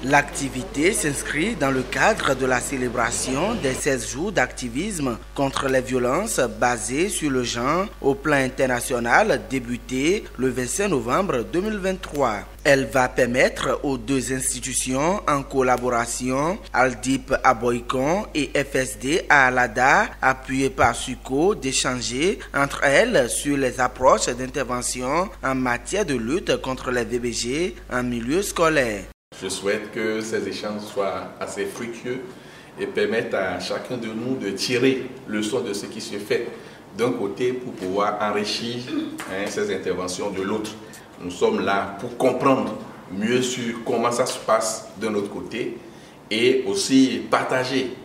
L'activité s'inscrit dans le cadre de la célébration des 16 jours d'activisme contre les violences basées sur le genre au plan international débuté le 25 novembre 2023. Elle va permettre aux deux institutions en collaboration, Aldip à Boycon et FSD à Alada, appuyées par SUCO, d'échanger entre elles sur les approches d'intervention en matière de lutte contre les VBG en milieu scolaire. Je souhaite que ces échanges soient assez fructueux et permettent à chacun de nous de tirer le leçon de ce qui se fait d'un côté pour pouvoir enrichir ces interventions de l'autre. Nous sommes là pour comprendre mieux sur comment ça se passe de notre côté et aussi partager.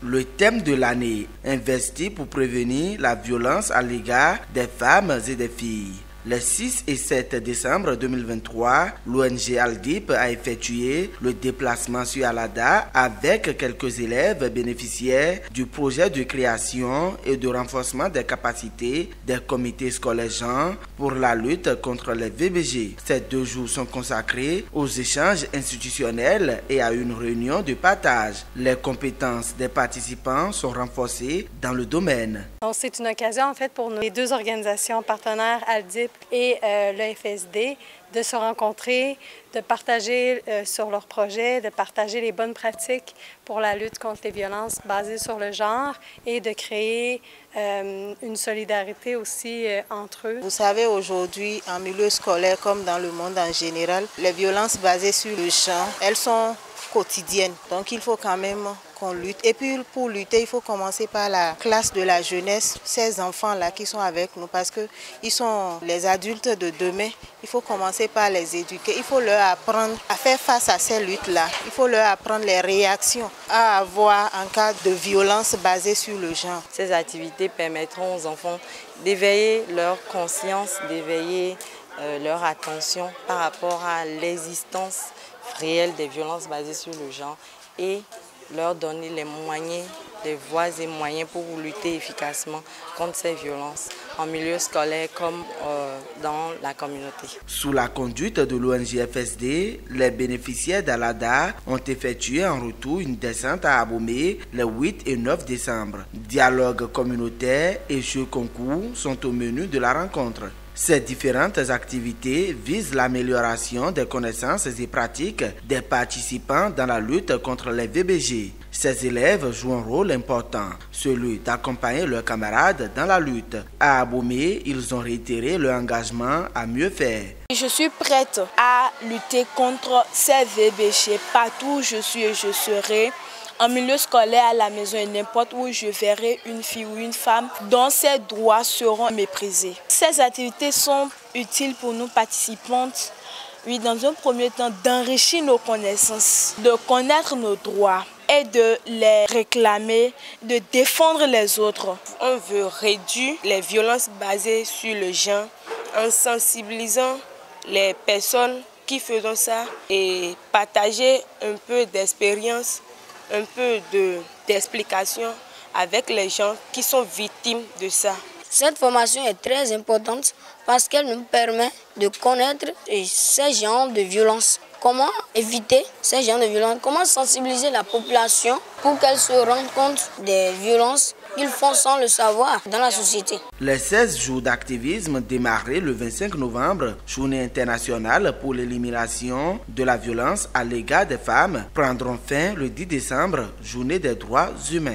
Le thème de l'année, investi pour prévenir la violence à l'égard des femmes et des filles. Les 6 et 7 décembre 2023, l'ONG Aldip a effectué le déplacement sur Alada avec quelques élèves bénéficiaires du projet de création et de renforcement des capacités des comités scolaires genre pour la lutte contre les VBG. Ces 2 jours sont consacrés aux échanges institutionnels et à une réunion de partage. Les compétences des participants sont renforcées dans le domaine. C'est une occasion en fait pour les 2 organisations partenaires Aldip et le FSD de se rencontrer, de partager sur leurs projets, de partager les bonnes pratiques pour la lutte contre les violences basées sur le genre et de créer une solidarité aussi entre eux. Vous savez, aujourd'hui, en milieu scolaire comme dans le monde en général, les violences basées sur le genre, elles sont quotidiennes. Donc il faut quand même qu'on lutte. Et puis pour lutter, il faut commencer par la classe de la jeunesse, ces enfants-là qui sont avec nous parce qu'ils sont les adultes de demain. Il faut commencer par les éduquer. Il faut leur apprendre à faire face à ces luttes-là. Il faut leur apprendre les réactions à avoir en cas de violence basée sur le genre. Ces activités permettront aux enfants d'éveiller leur conscience, d'éveiller leur attention par rapport à l'existence réelle des violences basées sur le genre et leur donner les moyens, les voies et moyens pour lutter efficacement contre ces violences en milieu scolaire comme dans la communauté. Sous la conduite de l'ONG FSD, les bénéficiaires d'Alada ont effectué en retour une descente à Abomey les 8 et 9 décembre. Dialogue communautaire et jeux concours sont au menu de la rencontre. Ces différentes activités visent l'amélioration des connaissances et pratiques des participants dans la lutte contre les VBG. Ces élèves jouent un rôle important, celui d'accompagner leurs camarades dans la lutte. À Abomey, ils ont réitéré leur engagement à mieux faire. Je suis prête à lutter contre ces VBG partout où je suis et je serai. En milieu scolaire, à la maison et n'importe où je verrai une fille ou une femme dont ses droits seront méprisés. Ces activités sont utiles pour nous participantes, oui, dans un premier temps, d'enrichir nos connaissances, de connaître nos droits et de les réclamer, de défendre les autres. On veut réduire les violences basées sur le genre en sensibilisant les personnes qui font ça et partager un peu d'expérience, un peu d'explication avec les gens qui sont victimes de ça. Cette formation est très importante parce qu'elle nous permet de connaître ces genres de violences. Comment éviter ces genres de violences? Comment sensibiliser la population pour qu'elle se rende compte des violences qu'ils font sans le savoir dans la société. Les 16 jours d'activisme démarrés le 25 novembre, journée internationale pour l'élimination de la violence à l'égard des femmes, prendront fin le 10 décembre, journée des droits humains.